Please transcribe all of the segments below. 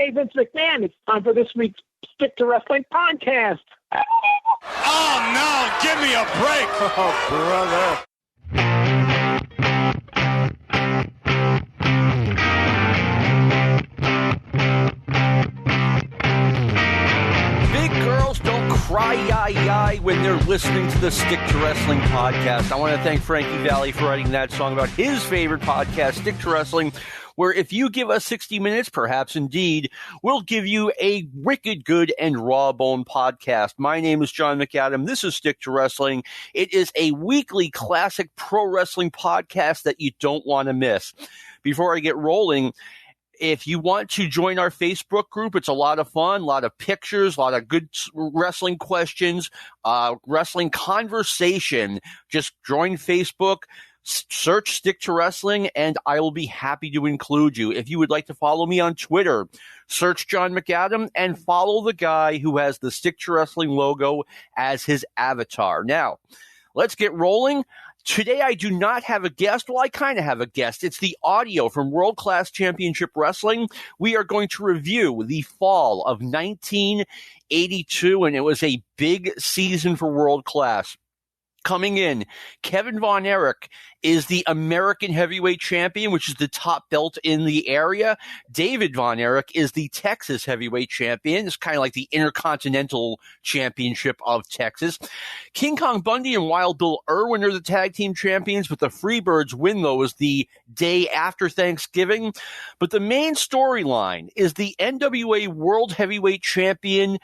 Hey, Vince McMahon, it's time for this week's Stick to Wrestling podcast. Oh, no, give me a break. Oh, brother. Big girls don't cry yai when they're listening to the Stick to Wrestling podcast. I want to thank Frankie Valli for writing that song about his favorite podcast, Stick to Wrestling, where if you give us 60 minutes, perhaps indeed, we'll give you a wicked good and rawbone podcast. My name is John McAdam. This is Stick to Wrestling. It is a weekly classic pro wrestling podcast that you don't want to miss. Before I get rolling, if you want to join our Facebook group, it's a lot of fun, a lot of pictures, a lot of good wrestling questions, wrestling conversation. Just join Facebook. Search Stick to Wrestling, and I will be happy to include you. If you would like to follow me on Twitter, search John McAdam and follow the guy who has the Stick to Wrestling logo as his avatar. Now, let's get rolling. Today, I do not have a guest. Well, I kind of have a guest. It's the audio from World Class Championship Wrestling. We are going to review the fall of 1982, and it was a big season for World Class. Coming in, Kerry Von Erich is the American Heavyweight Champion, which is the top belt in the area. David Von Erich is the Texas Heavyweight Champion. It's kind of like the Intercontinental Championship of Texas. King Kong Bundy and Wild Bill Irwin are the tag team champions, but the Freebirds win those the day after Thanksgiving. But the main storyline is the NWA World Heavyweight Champion,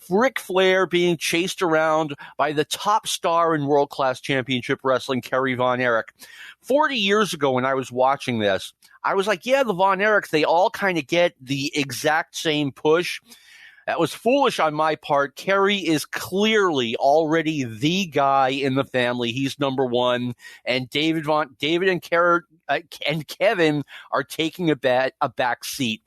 Ric Flair, being chased around by the top star in World Class Championship Wrestling, Kerry Von Erich. 40 years ago when I was watching this, I was like, yeah, the Von Erichs, they all kind of get the exact same push. That was foolish on my part. Kerry is clearly already the guy in the family. He's number one. And David and Kevin are taking a back seat.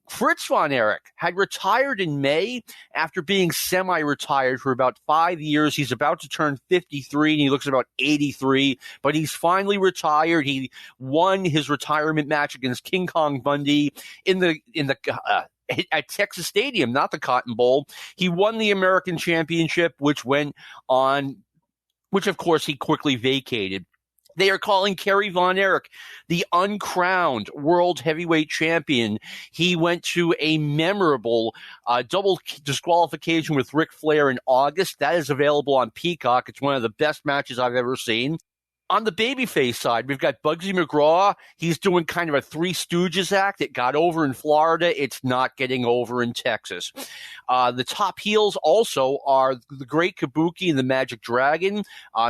Fritz Von Erich had retired in May after being semi-retired for about 5 years. He's about to turn 53, and he looks about 83, but he's finally retired. He won his retirement match against King Kong Bundy at Texas Stadium, not the Cotton Bowl. He won the American Championship, which of course he quickly vacated. They are calling Kerry Von Erich the uncrowned world heavyweight champion. He went to a memorable double disqualification with Ric Flair in August. That is available on Peacock. It's one of the best matches I've ever seen. On the babyface side, we've got Bugsy McGraw. He's doing kind of a Three Stooges act. It got over in Florida. It's not getting over in Texas. The top heels also are the Great Kabuki and the Magic Dragon,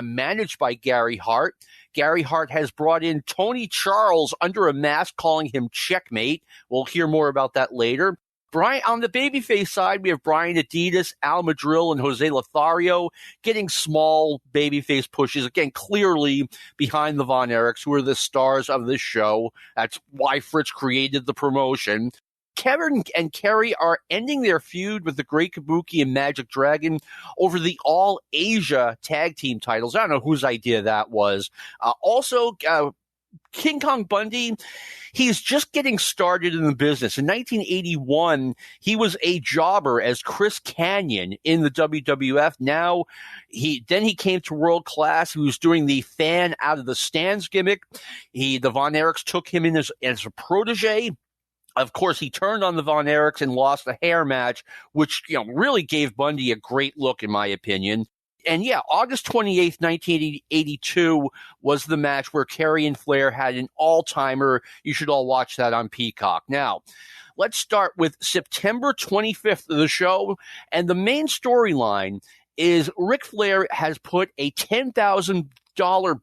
managed by Gary Hart. Gary Hart has brought in Tony Charles under a mask, calling him Checkmate. We'll hear more about that later. On the babyface side, we have Brian Adidas, Al Madrill, and Jose Lothario getting small babyface pushes. Again, clearly behind the Von Erichs, who are the stars of this show. That's why Fritz created the promotion. Kevin and Kerry are ending their feud with the Great Kabuki and Magic Dragon over the All Asia tag team titles. I don't know whose idea that was. King Kong Bundy, he's just getting started in the business. In 1981, he was a jobber as Chris Kanyon in the WWF. Then he came to World Class. He was doing the fan out of the stands gimmick. The Von Erichs took him in as a protege. Of course, he turned on the Von Erichs and lost a hair match, which really gave Bundy a great look, in my opinion. And yeah, August 28th, 1982 was the match where Kerry and Flair had an all-timer. You should all watch that on Peacock. Now, let's start with September 25th of the show. And the main storyline is Ric Flair has put a $10,000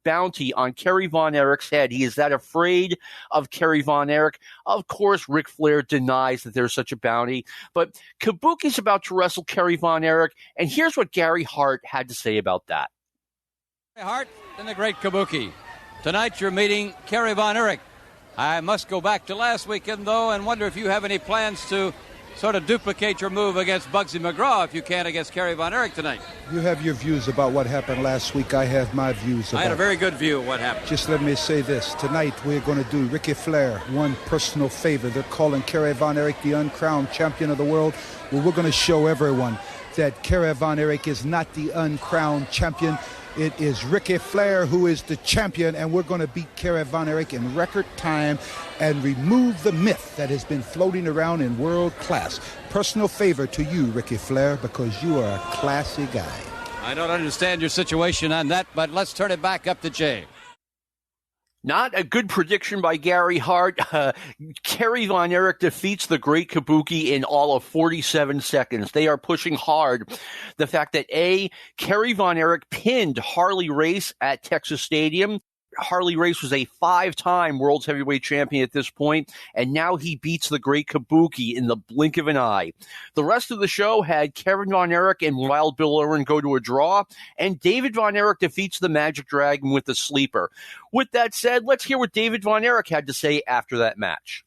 bounty on Kerry Von Erich's head. He is that afraid of Kerry Von Erich. Of course, Ric Flair denies that there's such a bounty, but Kabuki's about to wrestle Kerry Von Erich, and here's what Gary Hart had to say about that. Hart and the Great Kabuki. Tonight you're meeting Kerry Von Erich. I must go back to last weekend, though, and wonder if you have any plans to sort of duplicate your move against Bugsy McGraw if you can against Kerry Von Erich tonight. You have your views about what happened last week. I have my views about it. I had a very good view of what happened. Just let me say this. Tonight we're going to do Ric Flair one personal favor. They're calling Kerry Von Erich the uncrowned champion of the world. Well, we're going to show everyone that Kerry Von Erich is not the uncrowned champion. It is Ric Flair who is the champion, and we're going to beat Kerry Von Erich in record time and remove the myth that has been floating around in world class. Personal favor to you, Ric Flair, because you are a classy guy. I don't understand your situation on that, but let's turn it back up to Jay. Not a good prediction by Gary Hart. Kerry Von Erich defeats the Great Kabuki in all of 47 seconds. They are pushing hard the fact that Kerry Von Erich pinned Harley Race at Texas Stadium. Harley Race was a 5-time world heavyweight champion at this point, and now he beats the Great Kabuki in the blink of an eye. The rest of the show had Kevin Von Erich and Wild Bill Irwin go to a draw, and David Von Erich defeats the Magic Dragon with the sleeper. With that said, let's hear what David Von Erich had to say after that match.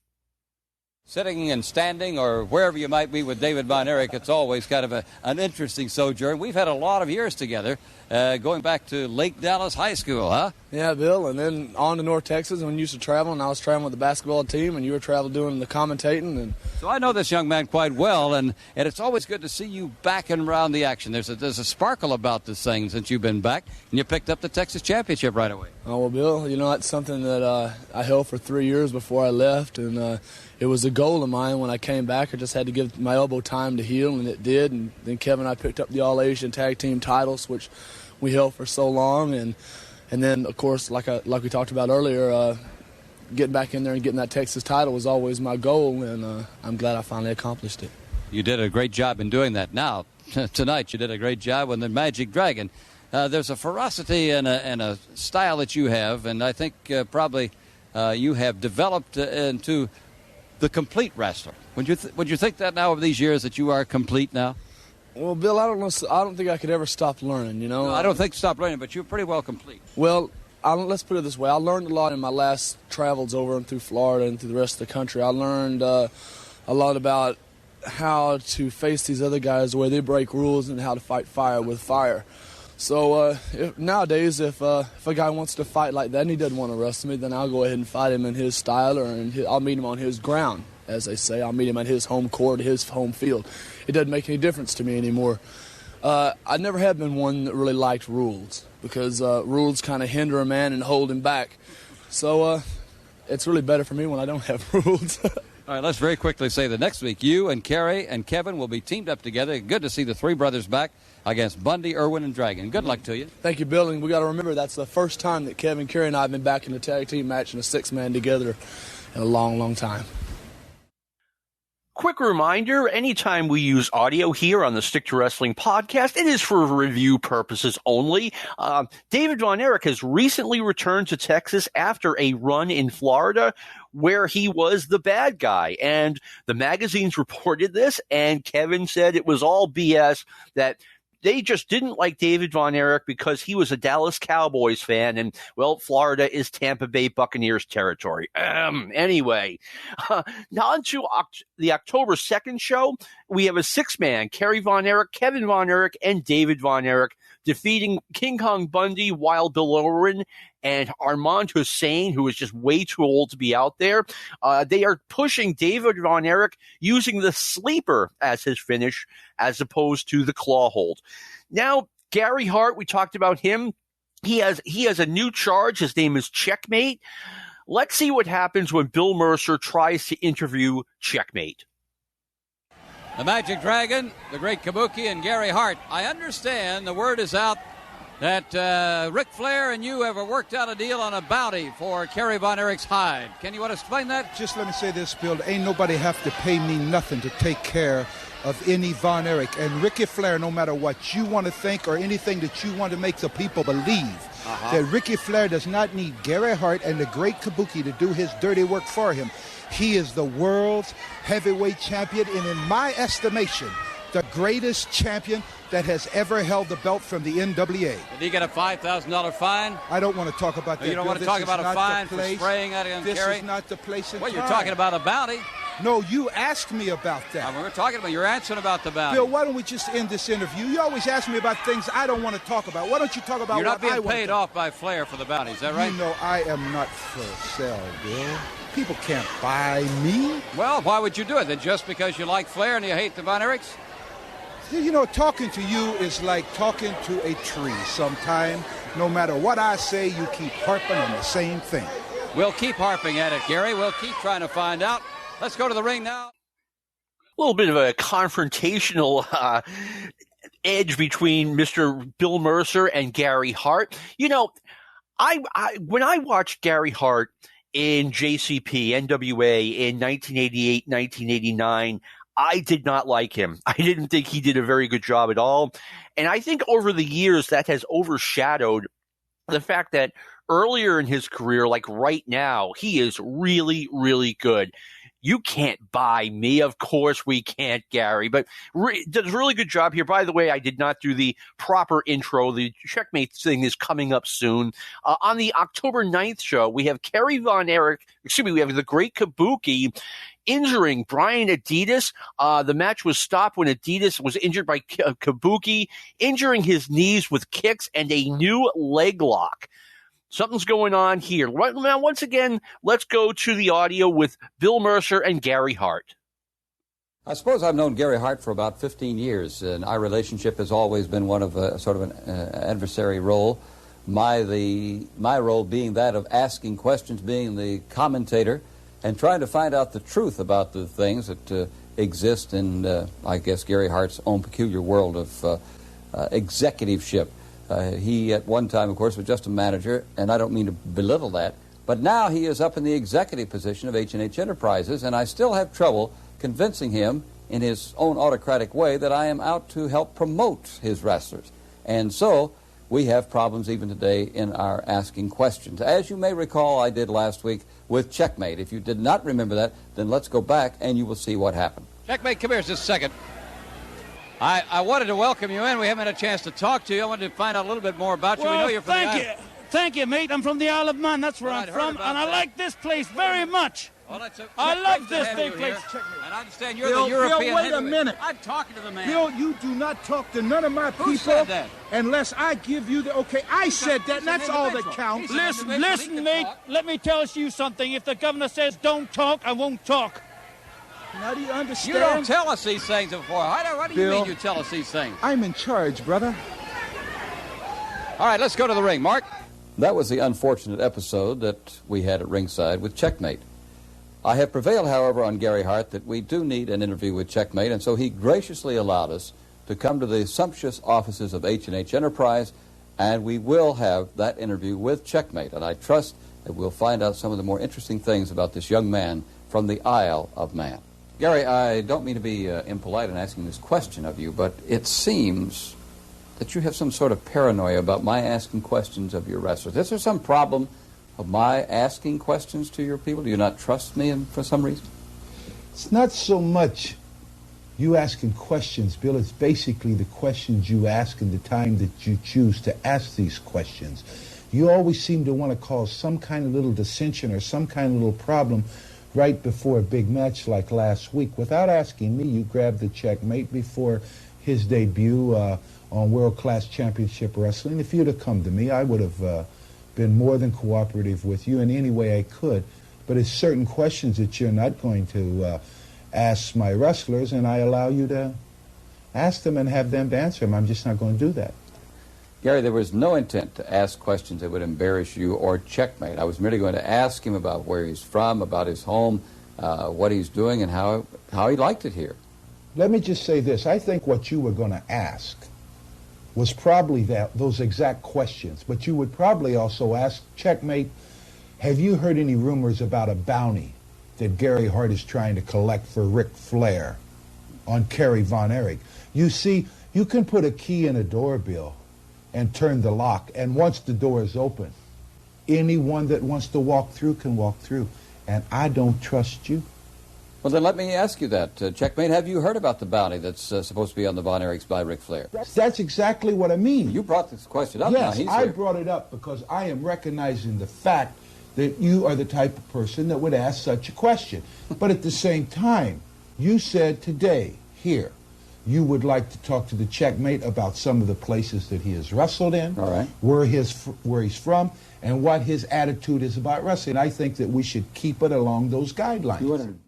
Sitting and standing or wherever you might be with David Von Erich, it's always kind of an interesting sojourn. We've had a lot of years together, going back to Lake Dallas High School, huh? Yeah, Bill, and then on to North Texas when you used to travel, and I was traveling with the basketball team, and you were traveling doing the commentating. And so I know this young man quite well, and it's always good to see you back and around the action. There's a sparkle about this thing since you've been back, and you picked up the Texas Championship right away. Oh, well, Bill, you know, that's something that I held for 3 years before I left, and it was a goal of mine when I came back. I just had to give my elbow time to heal, and it did. And then Kevin and I picked up the All-Asian Tag Team titles, which we held for so long. And then, of course, like we talked about earlier, getting back in there and getting that Texas title was always my goal, and I'm glad I finally accomplished it. You did a great job in doing that. Now, tonight you did a great job with the Magic Dragon. There's a ferocity and a style that you have, and I think probably you have developed into the complete wrestler. Would you think that now over these years that you are complete now? Well, Bill, I don't know. I don't think I could ever stop learning, you know. No, I don't think stop learning, but you're pretty well complete. Well, let's put it this way. I learned a lot in my last travels over and through Florida and through the rest of the country. I learned a lot about how to face these other guys, the way they break rules, and how to fight fire with fire. So nowadays, if a guy wants to fight like that and he doesn't want to wrestle me, then I'll go ahead and fight him in his style, I'll meet him on his ground, as they say. I'll meet him at his home court, his home field. It doesn't make any difference to me anymore. I never have been one that really liked rules, because rules kind of hinder a man and hold him back. So it's really better for me when I don't have rules. All right, let's very quickly say that next week you and Kerry and Kevin will be teamed up together. Good to see the three brothers back against Bundy, Irwin, and Dragon. Good luck to you. Thank you, Bill. And we got to remember that's the first time that Kevin, Kerry, and I have been back in a tag team match in a six-man together in a long, long time. Quick reminder, anytime we use audio here on the Stick to Wrestling podcast, it is for review purposes only. David Von Erich has recently returned to Texas after a run in Florida where he was the bad guy. And the magazines reported this, and Kevin said it was all BS, that they just didn't like David Von Erich because he was a Dallas Cowboys fan, and, well, Florida is Tampa Bay Buccaneers territory. Anyway, on to the October 2nd show. We have a six-man, Kerry Von Erich, Kevin Von Erich, and David Von Erich, defeating King Kong Bundy, Wild Bill Irwin, and Armand Hussein, who is just way too old to be out there. They are pushing David Von Erich using the sleeper as his finish, as opposed to the claw hold. Now, Gary Hart, we talked about him. He has a new charge. His name is Checkmate. Let's see what happens when Bill Mercer tries to interview Checkmate. The Magic Dragon, the Great Kabuki, and Gary Hart. I understand the word is out that Ric Flair and you have worked out a deal on a bounty for Kerry Von Erich's hide. Can you want to explain that? Just let me say this, Bill. Ain't nobody have to pay me nothing to take care of any Von Erich. And Ric Flair, no matter what you want to think or anything that you want to make the people believe, that Ric Flair does not need Gary Hart and the Great Kabuki to do his dirty work for him. He is the world's heavyweight champion, and in my estimation, the greatest champion that has ever held the belt from the NWA. Did he get a $5,000 fine? I don't want to talk about that. You don't want to talk about a fine for spraying at him, Kerry? This is not the place. Well, you're talking about a bounty. No, you asked me about that. We were talking about, you're answering about the bounty. Bill, why don't we just end this interview? You always ask me about things I don't want to talk about. Why don't you talk about You're not what I being want paid to off by Flair for the bounty, is that right? You know, I am not for sale, Bill. People can't buy me. Well, why would you do it? Then just because you like Flair and you hate the Von Erichs? You know, talking to you is like talking to a tree. Sometime, no matter what I say, you keep harping on the same thing. We'll keep harping at it, Gary. We'll keep trying to find out. Let's go to the ring now. A little bit of a confrontational edge between Mr. Bill Mercer and Gary Hart. You know, when I watched Gary Hart in JCP, NWA in 1988, 1989, I did not like him. I didn't think he did a very good job at all. And I think over the years that has overshadowed the fact that earlier in his career, like right now, he is really, really good. You can't buy me. Of course we can't, Gary. But does a really good job here. By the way, I did not do the proper intro. The Checkmate thing is coming up soon. On the October 9th show, we have Kerry Von Erich. We have the Great Kabuki injuring Brian Adidas. The match was stopped when Adidas was injured by Kabuki, injuring his knees with kicks and a new leg lock. Something's going on here. Now, once again, let's go to the audio with Bill Mercer and Gary Hart. I suppose I've known Gary Hart for about 15 years, and our relationship has always been one of a sort of an adversary role. My role being that of asking questions, being the commentator, and trying to find out the truth about the things that exist in, I guess, Gary Hart's own peculiar world of executiveship. He, at one time, of course, was just a manager, and I don't mean to belittle that, but now he is up in the executive position of H&H Enterprises, and I still have trouble convincing him in his own autocratic way that I am out to help promote his wrestlers. And so we have problems even today in our asking questions. As you may recall, I did last week with Checkmate. If you did not remember that, then let's go back and you will see what happened. Checkmate, come here just a second. I wanted to welcome you in. We haven't had a chance to talk to you. I wanted to find out a little bit more about you. Well, we know you're from thank the you. Thank you, mate. I'm from the Isle of Man. That's where I'm from, and I like this place very much. Well, I love this big place. And I understand you're Bill, the European Bill, wait a heavyweight. minute. I'm talking to the man. Bill, you do not talk to none of my people. Who said that? Unless I give you the okay. I said that, and that's all that counts. Listen, mate. Let me tell you something. If the governor says don't talk, I won't talk. Now do you understand? You don't tell us these things before. What do you Bill, mean you tell us these things? I'm in charge, brother. All right, let's go to the ring. Mark? That was the unfortunate episode that we had at ringside with Checkmate. I have prevailed, however, on Gary Hart that we do need an interview with Checkmate, and so he graciously allowed us to come to the sumptuous offices of H&H Enterprise, and we will have that interview with Checkmate. And I trust that we'll find out some of the more interesting things about this young man from the Isle of Man. Gary, I don't mean to be impolite in asking this question of you, but it seems that you have some sort of paranoia about my asking questions of your wrestlers. Is there some problem of my asking questions to your people? Do you not trust me for some reason? It's not so much you asking questions, Bill. It's basically the questions you ask and the time that you choose to ask these questions. You always seem to want to cause some kind of little dissension or some kind of little problem right before a big match like last week. Without asking me, you grabbed the Checkmate before his debut on World Class Championship Wrestling. If you'd have come to me, I would have been more than cooperative with you in any way I could. But it's certain questions that you're not going to ask my wrestlers, and I allow you to ask them and have them to answer them. I'm just not going to do that. Gary, there was no intent to ask questions that would embarrass you or Checkmate. I was merely going to ask him about where he's from, about his home, what he's doing, and how he liked it here. Let me just say this. I think what you were going to ask was probably those exact questions, but you would probably also ask, Checkmate, have you heard any rumors about a bounty that Gary Hart is trying to collect for Ric Flair on Kerry Von Erich? You see, you can put a key in a door, Bill, and turn the lock, and once the door is open, anyone that wants to walk through can walk through, and I don't trust you. Well, then let me ask you that. Checkmate, have you heard about the bounty that's supposed to be on the Von Erichs by Ric Flair? That's exactly what I mean. You brought this question up. Yes, now. I brought it up because I am recognizing the fact that you are the type of person that would ask such a question. But at the same time, you said today, here, you would like to talk to the Checkmate about some of the places that he has wrestled in, all right, where he's from, and what his attitude is about wrestling. I think that we should keep it along those guidelines.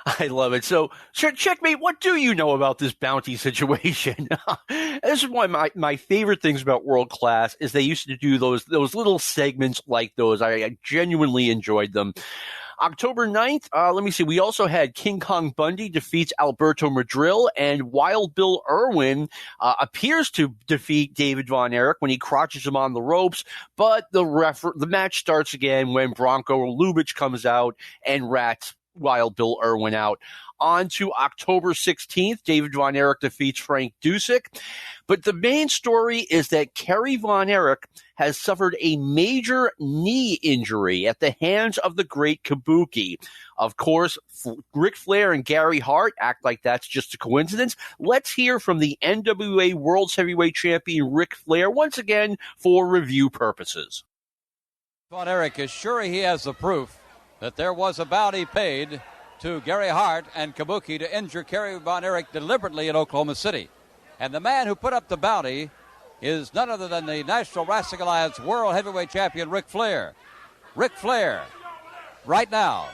I love it. So, Checkmate, what do you know about this bounty situation? This is one of my favorite things about World Class is they used to do those little segments like those. I genuinely enjoyed them. October 9th, let me see. We also had King Kong Bundy defeats Alberto Madril, and Wild Bill Irwin appears to defeat David Von Erich when he crotches him on the ropes. But the match starts again when Bronco Lubitsch comes out and rats Wild Bill Irwin out. On to October 16th, David Von Erich defeats Frank Dusek. But the main story is that Kerry Von Erich has suffered a major knee injury at the hands of the great Kabuki. Of course, Ric Flair and Gary Hart act like that's just a coincidence. Let's hear from the NWA World's Heavyweight Champion Ric Flair once again for review purposes. Von Erich is sure he has the proof that there was a bounty paid to Gary Hart and Kabuki to injure Kerry Von Erich deliberately in Oklahoma City. And the man who put up the bounty is none other than the National Wrestling Alliance World Heavyweight Champion Ric Flair. Ric Flair, right now,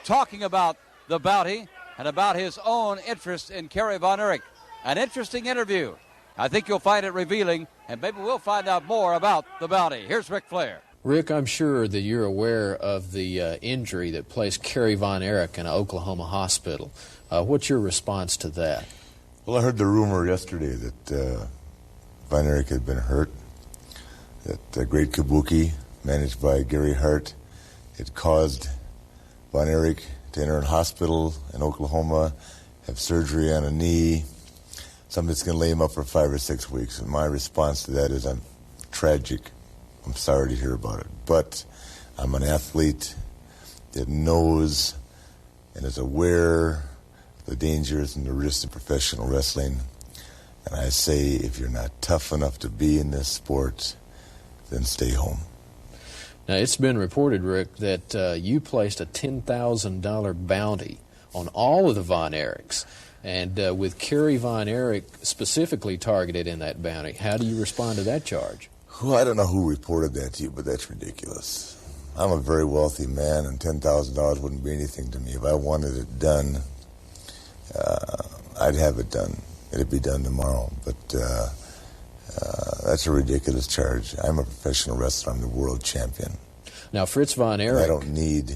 talking about the bounty and about his own interest in Kerry Von Erich. An interesting interview. I think you'll find it revealing, and maybe we'll find out more about the bounty. Here's Ric Flair. Rick, I'm sure that you're aware of the injury that placed Kerry Von Erich in an Oklahoma hospital. What's your response to that? Well, I heard the rumor yesterday that Von Erich had been hurt, that Great Kabuki, managed by Gary Hart, had caused Von Erich to enter a hospital in Oklahoma, have surgery on a knee, something that's going to lay him up for 5 or 6 weeks. And my response to that is I'm tragic. I'm sorry to hear about it, but I'm an athlete that knows and is aware of the dangers and the risks of professional wrestling. And I say, if you're not tough enough to be in this sport, then stay home. Now, it's been reported, Rick, that you placed a $10,000 bounty on all of the Von Erichs, and with Kerry Von Erich specifically targeted in that bounty. How do you respond to that charge? Well, I don't know who reported that to you, but that's ridiculous. I'm a very wealthy man, and $10,000 wouldn't be anything to me. If I wanted it done, I'd have it done. It'd be done tomorrow. But that's a ridiculous charge. I'm a professional wrestler. I'm the world champion. Now, Fritz Von Erich... I don't need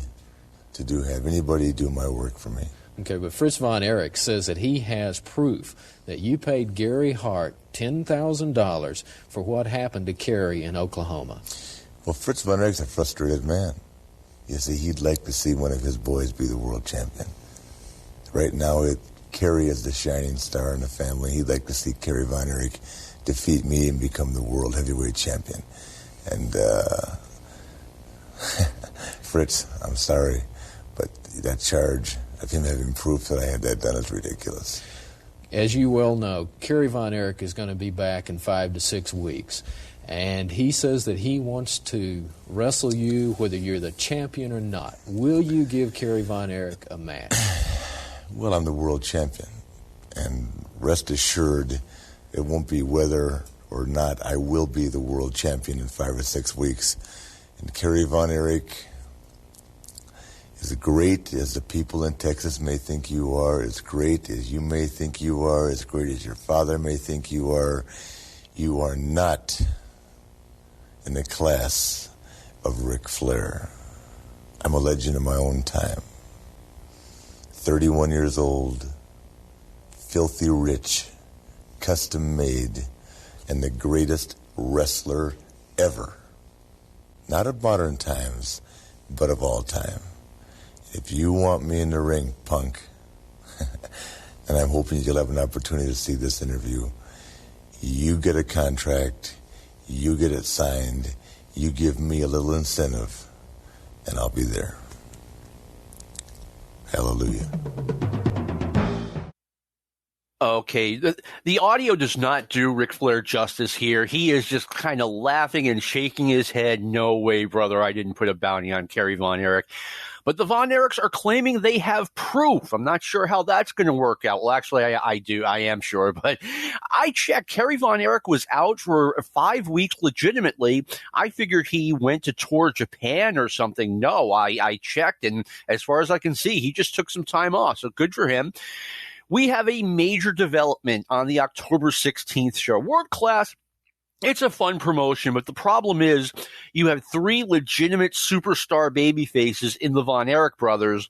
to have anybody do my work for me. Okay, but Fritz Von Erich says that he has proof that you paid Gary Hart $10,000 for what happened to Kerry in Oklahoma. Well, Fritz Von Erich's a frustrated man. You see, he'd like to see one of his boys be the world champion. Right now, Kerry is the shining star in the family. He'd like to see Kerry Von Erich defeat me and become the world heavyweight champion. And, Fritz, I'm sorry, but that charge of him having proof that I had that done is ridiculous. As you well know, Kerry Von Erich is going to be back in 5 to 6 weeks, and he says that he wants to wrestle you whether you're the champion or not. Will you give Kerry Von Erich a match? Well, I'm the world champion, and rest assured it won't be whether or not I will be the world champion in 5 or 6 weeks. And Kerry Von Erich, as great as the people in Texas may think you are, as great as you may think you are, as great as your father may think you are not in the class of Ric Flair. I'm a legend in my own time. 31 years old, filthy rich, custom made, and the greatest wrestler ever. Not of modern times, but of all time. If you want me in the ring, punk, and I'm hoping you'll have an opportunity to see this interview, you get a contract, you get it signed, you give me a little incentive, and I'll be there. Hallelujah. Okay, the audio does not do Ric Flair justice here. He is just kind of laughing and shaking his head. No way, brother, I didn't put a bounty on Kerry Von Erich. But the Von Erichs are claiming they have proof. I'm not sure how that's going to work out. Well, actually, I do. I am sure. But I checked. Kerry Von Erich was out for 5 weeks legitimately. I figured he went to tour Japan or something. No, I checked. And as far as I can see, he just took some time off. So good for him. We have a major development on the October 16th show. World Class. It's a fun promotion, but the problem is you have 3 legitimate superstar babyfaces in the Von Erich brothers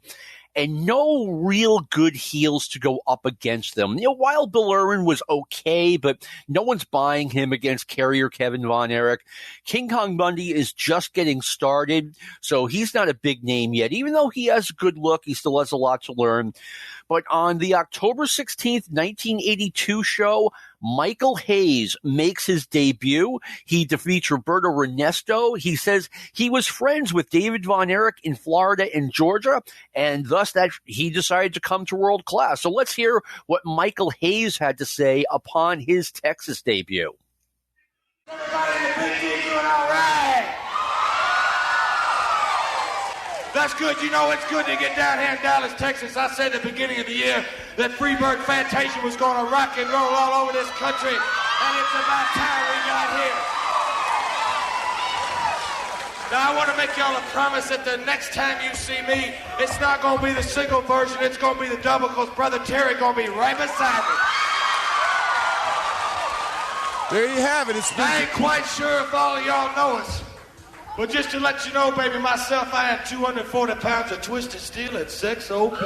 and no real good heels to go up against them. You know, while Bill Irwin was okay, but no one's buying him against Kerry or Kevin Von Erich. King Kong Bundy is just getting started, so he's not a big name yet. Even though he has a good look, he still has a lot to learn. But on the October 16th, 1982 show, Michael Hayes makes his debut. He defeats Roberto Ernesto. He says he was friends with David Von Erich in Florida and Georgia, and thus that he decided to come to World Class. So let's hear what Michael Hayes had to say upon his Texas debut. Everybody in the big team doing all right. That's good. You know, it's good to get down here in Dallas, Texas. I said at the beginning of the year that Freebird Fantasia was going to rock and roll all over this country, and it's about time we got here. Now, I want to make y'all a promise that the next time you see me, it's not going to be the single version, it's going to be the double, because Brother Terry going to be right beside me. There you have it. I ain't quite sure if all of y'all know us. But just to let you know, baby, myself, I had 240 pounds of twisted steel at sex OP.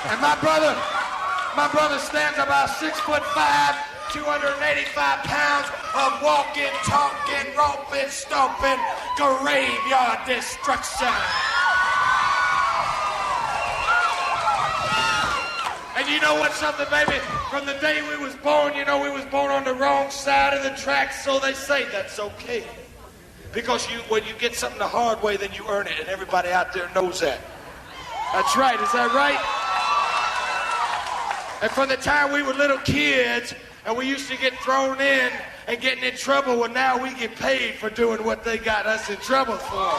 And my brother stands about 6'5", 285 pounds of walking, talking, roping, stomping, graveyard destruction. And you know what's something, baby? From the day we was born, you know, we was born on the wrong side of the tracks, so they say that's okay. Because when you get something the hard way, then you earn it, and everybody out there knows that. That's right, is that right? And from the time we were little kids, and we used to get thrown in and getting in trouble, well, now we get paid for doing what they got us in trouble for.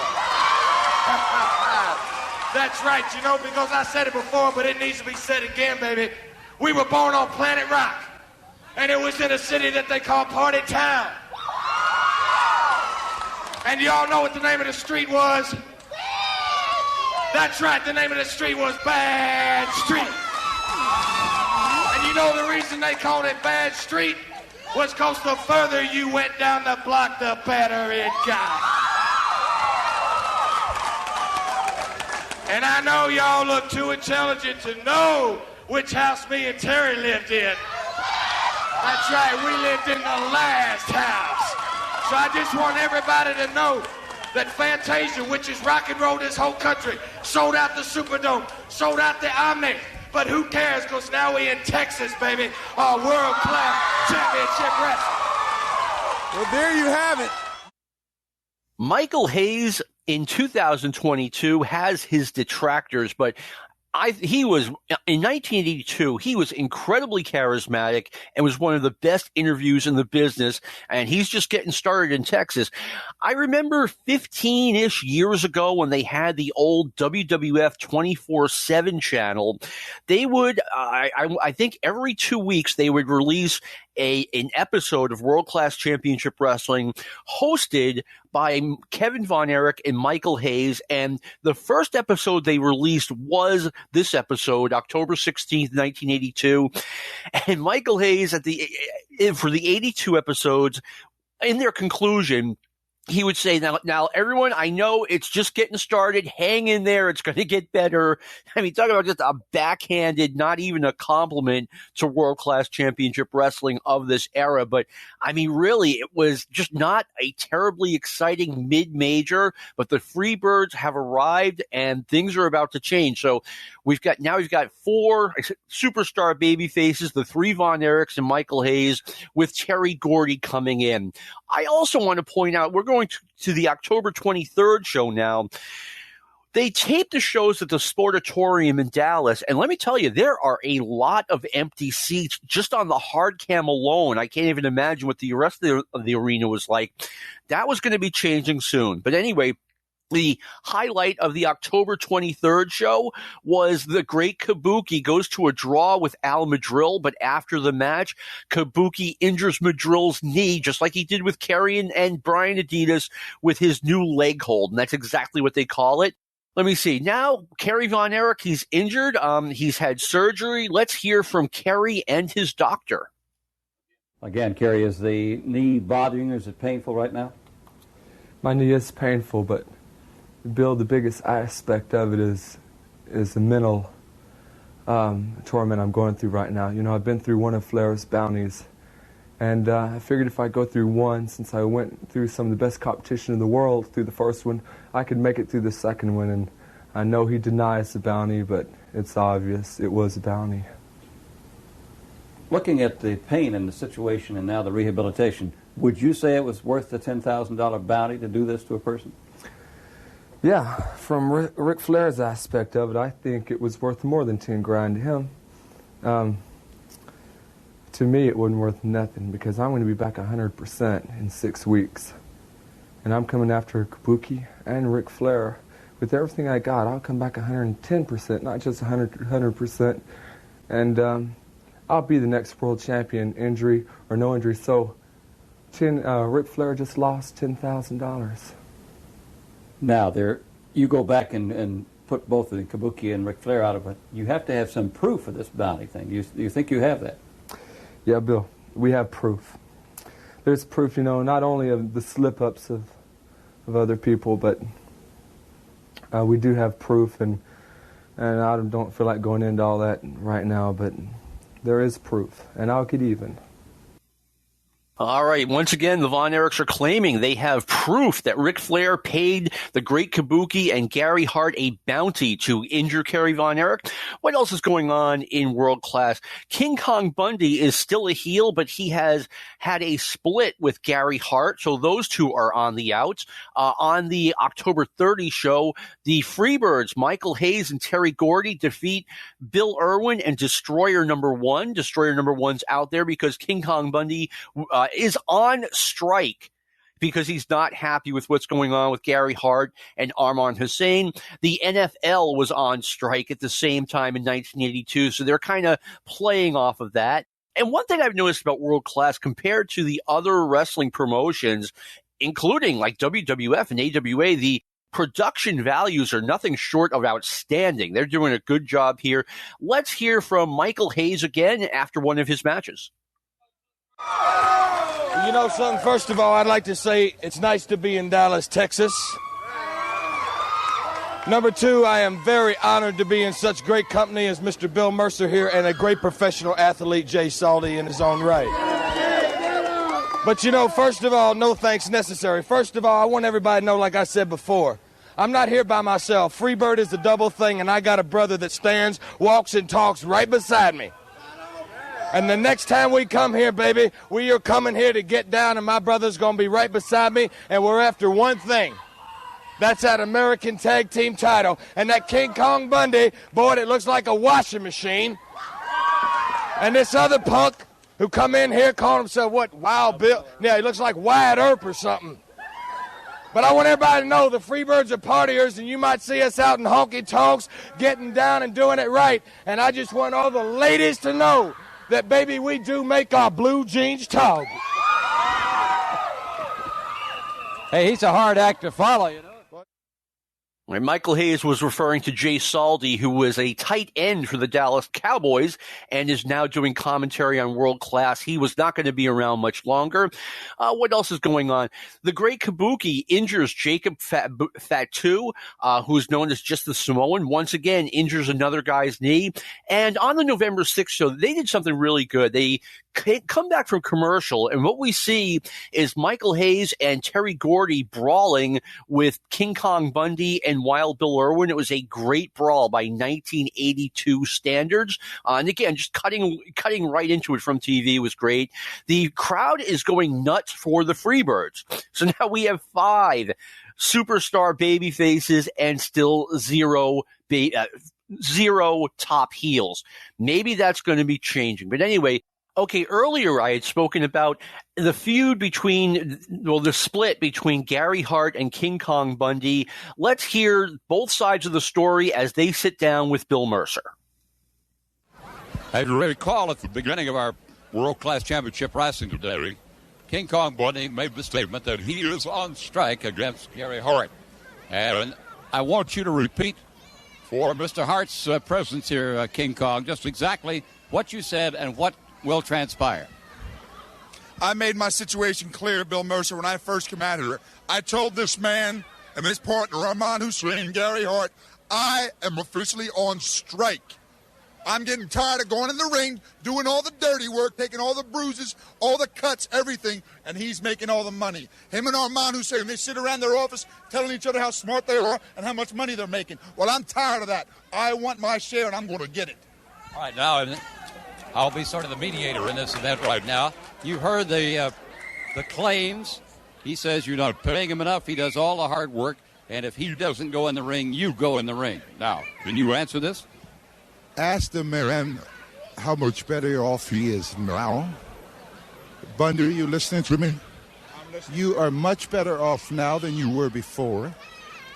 That's right, you know, because I said it before, but it needs to be said again, baby. We were born on Planet Rock, and it was in a city that they call Party Town. And y'all know what the name of the street was? That's right, the name of the street was Bad Street. And you know the reason they called it Bad Street was because the further you went down the block, the better it got. And I know y'all look too intelligent to know which house me and Terry lived in. That's right, we lived in the last house. So I just want everybody to know that Fantasia, which is rock and roll this whole country, sold out the Superdome, sold out the Omni. But who cares, because now we in Texas, baby, our world-class championship wrestling. Well, there you have it. Michael Hayes in 2022 has his detractors, but he was in 1982. He was incredibly charismatic and was one of the best interviews in the business. And he's just getting started in Texas. I remember 15-ish years ago when they had the old WWF 24/7 channel. They would, I think, every 2 weeks they would release an episode of World Class Championship Wrestling hosted by Kevin Von Erich and Michael Hayes. And the first episode they released was this episode, October 16th, 1982. And Michael Hayes for the 82 episodes, in their conclusion, he would say, now, everyone, I know it's just getting started. Hang in there. It's going to get better. I mean, talking about just a backhanded, not even a compliment to world-class championship wrestling of this era. But, I mean, really, it was just not a terribly exciting mid-major. But the Freebirds have arrived, and things are about to change. So we've got 4 superstar baby faces, the 3 Von Erichs and Michael Hayes, with Terry Gordy coming in. I also want to point out, we're going to the October 23rd show now. They tape the shows at the Sportatorium in Dallas, and let me tell you, there are a lot of empty seats just on the hard cam alone. I can't even imagine what the rest of the arena was like. That was going to be changing soon. But anyway, the highlight of the October 23rd show was the Great Kabuki goes to a draw with Al Madrill, but after the match, Kabuki injures Madrill's knee, just like he did with Kerry and Brian Adidas with his new leg hold, and that's exactly what they call it. Let me see. Now, Kerry Von Erich, he's injured. He's had surgery. Let's hear from Kerry and his doctor. Again, Kerry, is the knee bothering you? Is it painful right now? My knee is painful, but Bill, the biggest aspect of it is the mental torment I'm going through right now. You know, I've been through one of Flair's bounties, and I figured if I go through one, since I went through some of the best competition in the world through the first one, I could make it through the second one. And I know he denies the bounty, but it's obvious it was a bounty. Looking at the pain and the situation and now the rehabilitation, would you say it was worth the $10,000 bounty to do this to a person? Yeah, from Ric Flair's aspect of it, I think it was worth more than 10 grand to him. To me, it wasn't worth nothing because I'm going to be back 100% in 6 weeks. And I'm coming after Kabuki and Ric Flair. With everything I got, I'll come back 110%, not just 100%. And I'll be the next world champion, injury or no injury. So Ric Flair just lost $10,000. Now, you go back and put both the Kabuki and Ric Flair out of it. You have to have some proof of this bounty thing. Do you think you have that? Yeah, Bill, we have proof. There's proof, you know, not only of the slip-ups of other people, but we do have proof, and I don't feel like going into all that right now, but there is proof, and I'll get even. All right. Once again, the Von Erichs are claiming they have proof that Ric Flair paid the Great Kabuki and Gary Hart a bounty to injure Kerry Von Erich. What else is going on in World Class? King Kong Bundy is still a heel, but he has had a split with Gary Hart, so those two are on the outs. On the October 30 show, the Freebirds, Michael Hayes and Terry Gordy, defeat Bill Irwin and Destroyer number 1. Destroyer number 1's out there because King Kong Bundy is on strike because he's not happy with what's going on with Gary Hart and Arman Hussein. The NFL was on strike at the same time in 1982, so they're kind of playing off of that. And one thing I've noticed about World Class compared to the other wrestling promotions, including like WWF and AWA, the production values are nothing short of outstanding. They're doing a good job here. Let's hear from Michael Hayes again after one of his matches. You know something, first of all, I'd like to say it's nice to be in Dallas, Texas. Number 2, I am very honored to be in such great company as Mr. Bill Mercer here and a great professional athlete, Jay Salty, in his own right. But you know, first of all, no thanks necessary. First of all, I want everybody to know, like I said before, I'm not here by myself. Freebird is a double thing, and I got a brother that stands, walks, and talks right beside me. And the next time we come here, baby, we are coming here to get down, and my brother's going to be right beside me, and we're after one thing. That's that American Tag Team title. And that King Kong Bundy, boy, it looks like a washing machine. And this other punk who come in here calling himself, what, Wild Bill? Yeah, he looks like Wyatt Earp or something. But I want everybody to know the Freebirds are partiers, and you might see us out in honky-tonks getting down and doing it right. And I just want all the ladies to know that, baby, we do make our blue jeans talk. Hey, he's a hard act to follow, you know. And Michael Hayes was referring to Jay Salty, who was a tight end for the Dallas Cowboys and is now doing commentary on World Class. He was not going to be around much longer. What else is going on? The Great Kabuki injures Jacob Fatu, who's known as just the Samoan. Once again, injures another guy's knee. And on the November 6th show, they did something really good. They come back from commercial, and what we see is Michael Hayes and Terry Gordy brawling with King Kong Bundy and Wild Bill Irwin. It was a great brawl by 1982 standards. And again, just cutting right into it from TV was great. The crowd is going nuts for the Freebirds. So now we have 5 superstar babyfaces and still zero top heels. Maybe that's going to be changing. But anyway, okay, earlier I had spoken about the feud the split between Gary Hart and King Kong Bundy. Let's hear both sides of the story as they sit down with Bill Mercer. As you recall, at the beginning of our World Class Championship Wrestling today, King Kong Bundy made the statement that he is on strike against Gary Hart. And I want you to repeat for Mr. Hart's presence here, King Kong, just exactly what you said and what will transpire. I made my situation clear, Bill Mercer, when I first came out here. I told this man and his partner, Rahman Hussein, Gary Hart, I am officially on strike. I'm getting tired of going in the ring, doing all the dirty work, taking all the bruises, all the cuts, everything, and he's making all the money. Him and Rahman Hussein, they sit around their office telling each other how smart they are and how much money they're making. Well, I'm tired of that. I want my share, and I'm going to get it. All right, now I'll be sort of the mediator in this event right now. You heard the claims. He says you're not paying him enough. He does all the hard work, and if he doesn't go in the ring, you go in the ring. Now, can you answer this? Ask the man how much better off he is now. Bundy, are you listening to me? I'm listening. You are much better off now than you were before.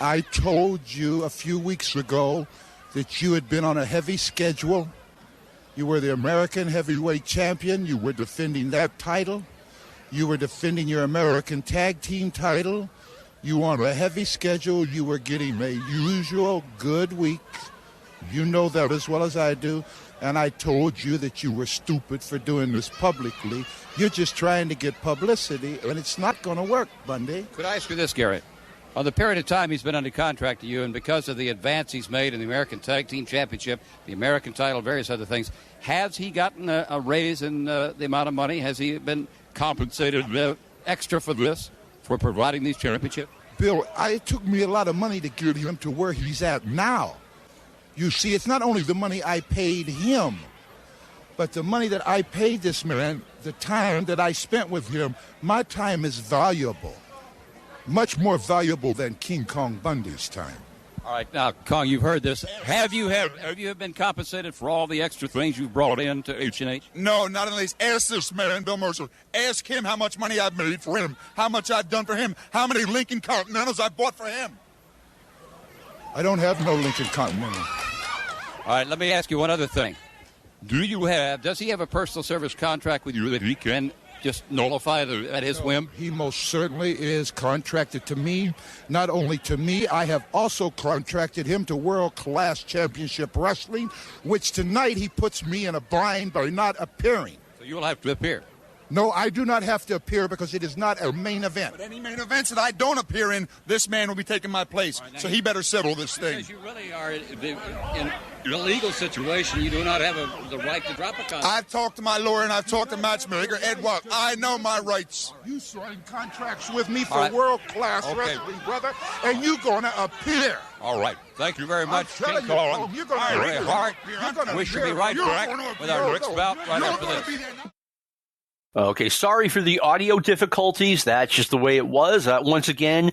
I told you a few weeks ago that you had been on a heavy schedule. You were the American heavyweight champion. You were defending that title. You were defending your American tag team title. You were on a heavy schedule. You were getting a usual good week. You know that as well as I do. And I told you that you were stupid for doing this publicly. You're just trying to get publicity, and it's not going to work, Bundy. Could I ask you this, Gary? On the period of time he's been under contract to you, and because of the advance he's made in the American Tag Team Championship, the American title, various other things, has he gotten a raise in the amount of money? Has he been compensated extra for this, for providing these championships? Bill, it took me a lot of money to get him to where he's at now. You see, it's not only the money I paid him, but the money that I paid this man, the time that I spent with him. My time is valuable, much more valuable than King Kong Bundy's time. All right, now, Kong, you've heard this. Have you been compensated for all the extra things you've brought into H&H? No, not unless. Ask this man, Bill Mercer. Ask him how much money I've made for him, how much I've done for him, how many Lincoln Continentals I bought for him. I don't have no Lincoln Continental. All right, let me ask you one other thing. Does he have a personal service contract with you that he can just nullify at his whim? He most certainly is contracted to me. Not only to me, I have also contracted him to World Class Championship Wrestling, which tonight he puts me in a bind by not appearing. So you'll have to appear. No, I do not have to appear because it is not a main event. But any main events that I don't appear in, this man will be taking my place. Right, so he better settle this thing. Because you really are in an illegal situation. You do not have the right to drop a contract. I've talked to my lawyer and I've talked to matchmaker Ed Watt. I know my rights. You signed contracts with me for world-class wrestling, brother, and you're going to appear. All right. Thank you very much, King Kong. You're going to appear. Hart. We should be right back with our next bout right after this. Okay, sorry for the audio difficulties. That's just the way it was. Once again,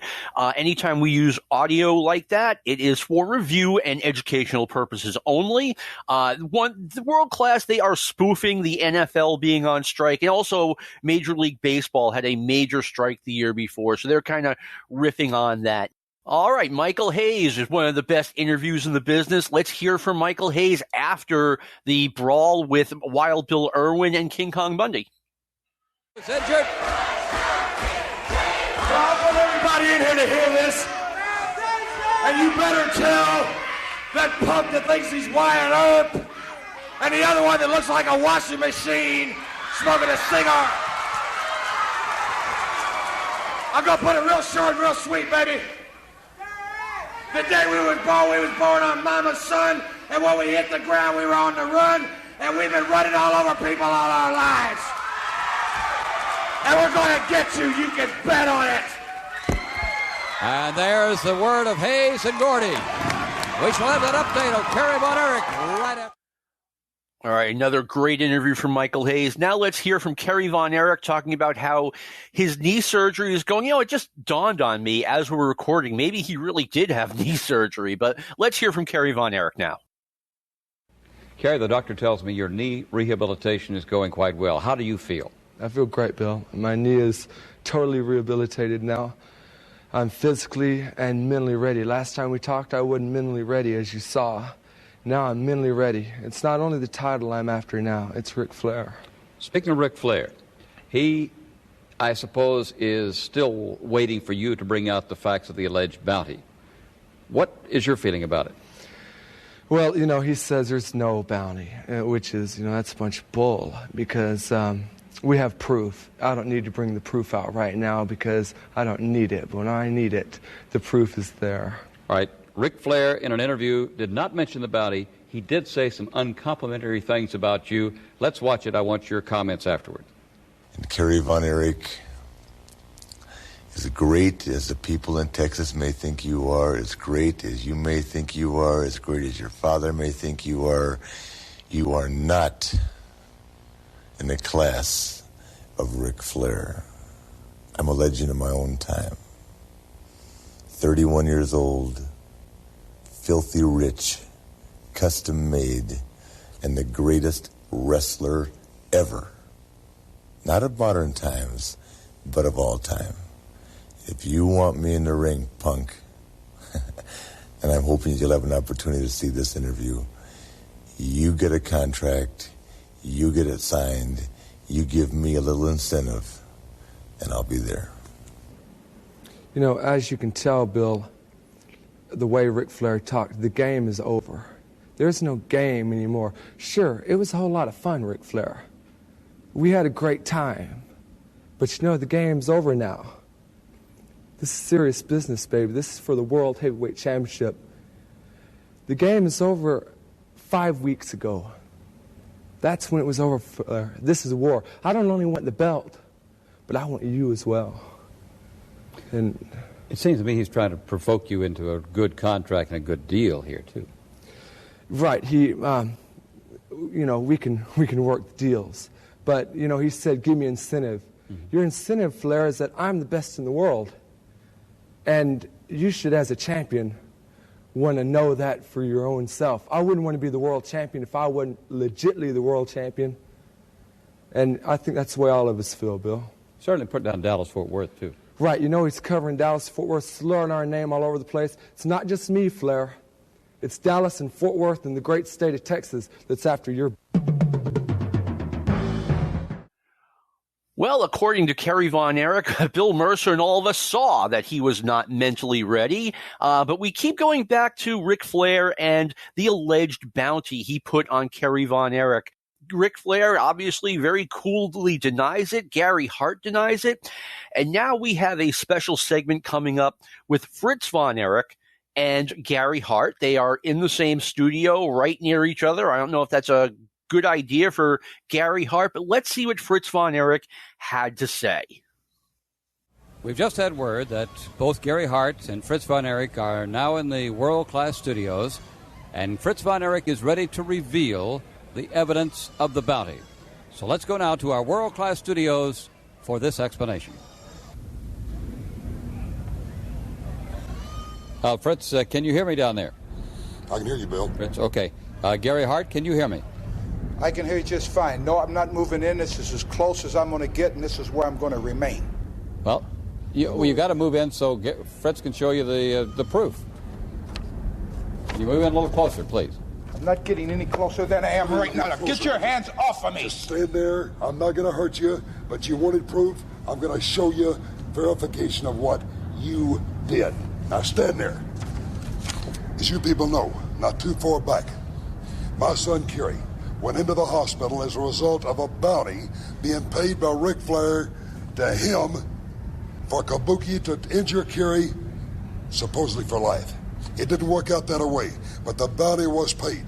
anytime we use audio like that, it is for review and educational purposes only. The World Class, they are spoofing the NFL being on strike, and also Major League Baseball had a major strike the year before, so they're kind of riffing on that. All right, Michael Hayes is one of the best interviews in the business. Let's hear from Michael Hayes after the brawl with Wild Bill Irwin and King Kong Bundy. It's injured. I want everybody in here to hear this. And you better tell that punk that thinks he's Wyatt Earp and the other one that looks like a washing machine smoking a cigar. I'm going to put it real short and real sweet, baby. The day we was born on Mama's son, and when we hit the ground, we were on the run, and we've been running all over people all our lives. And we're going to get you. You can bet on it. And there's the word of Hayes and Gordy. We shall have that update of Kerry Von Erich right after. All right, another great interview from Michael Hayes. Now let's hear from Kerry Von Erich talking about how his knee surgery is going. It just dawned on me as we were recording, maybe he really did have knee surgery, but let's hear from Kerry Von Erich now. Kerry, the doctor tells me your knee rehabilitation is going quite well. How do you feel? I feel great, Bill. My knee is totally rehabilitated now. I'm physically and mentally ready. Last time we talked, I wasn't mentally ready, as you saw. Now I'm mentally ready. It's not only the title I'm after now, it's Ric Flair. Speaking of Ric Flair, he, I suppose, is still waiting for you to bring out the facts of the alleged bounty. What is your feeling about it? Well, he says there's no bounty, which is, that's a bunch of bull, because we have proof. I don't need to bring the proof out right now because I don't need it. But when I need it, the proof is there. All right. Ric Flair, in an interview, did not mention the bounty. He did say some uncomplimentary things about you. Let's watch it. I want your comments afterward. And Kerry Von Erich, as great as the people in Texas may think you are, as great as you may think you are, as great as your father may think you are not in the class of Ric Flair. I'm a legend in my own time. 31 years old, filthy rich, custom made, and the greatest wrestler ever. Not of modern times, but of all time. If you want me in the ring, punk, and I'm hoping you'll have an opportunity to see this interview, you get a contract, you get it signed, you give me a little incentive, and I'll be there. As you can tell, Bill, the way Ric Flair talked, the game is over. There's no game anymore. Sure, it was a whole lot of fun, Ric Flair. We had a great time. But the game's over now. This is serious business, baby. This is for the World Heavyweight Championship. The game is over 5 weeks ago. That's when it was over, Flair. This is a war. I don't only want the belt, but I want you as well. And it seems to me he's trying to provoke you into a good contract and a good deal here, too. Right. We can work deals. But, he said, give me incentive. Mm-hmm. Your incentive, Flair, is that I'm the best in the world. And you should, as a champion, want to know that for your own self. I wouldn't want to be the world champion if I wasn't legitimately the world champion. And I think that's the way all of us feel, Bill. Certainly put down Dallas-Fort Worth, too. Right, he's covering Dallas-Fort Worth, slurring our name all over the place. It's not just me, Flair. It's Dallas and Fort Worth and the great state of Texas that's after your... Well, according to Kerry Von Erich, Bill Mercer and all of us saw that he was not mentally ready. But we keep going back to Ric Flair and the alleged bounty he put on Kerry Von Erich. Ric Flair obviously very coolly denies it. Gary Hart denies it. And now we have a special segment coming up with Fritz Von Erich and Gary Hart. They are in the same studio right near each other. I don't know if that's a good idea for Gary Hart, but let's see what Fritz Von Erich had to say. We've just had word that both Gary Hart and Fritz Von Erich are now in the world-class studios, and Fritz Von Erich is ready to reveal the evidence of the bounty. So let's go now to our world-class studios for this explanation. Fritz, can you hear me down there? I can hear you, Bill. Fritz, okay. Gary Hart, can you hear me? I can hear you just fine. No, I'm not moving in. This is as close as I'm going to get, and this is where I'm going to remain. Well, you got to move in so Fritz can show you the proof. Can you move in a little closer, please? I'm not getting any closer than I am right now. Get your hands off of me. Just stand there. I'm not going to hurt you, but you wanted proof. I'm going to show you verification of what you did. Now stand there. As you people know, not too far back, my son Kerry went into the hospital as a result of a bounty being paid by Ric Flair to him for Kabuki to injure Kerry, supposedly for life. It didn't work out that way, but the bounty was paid.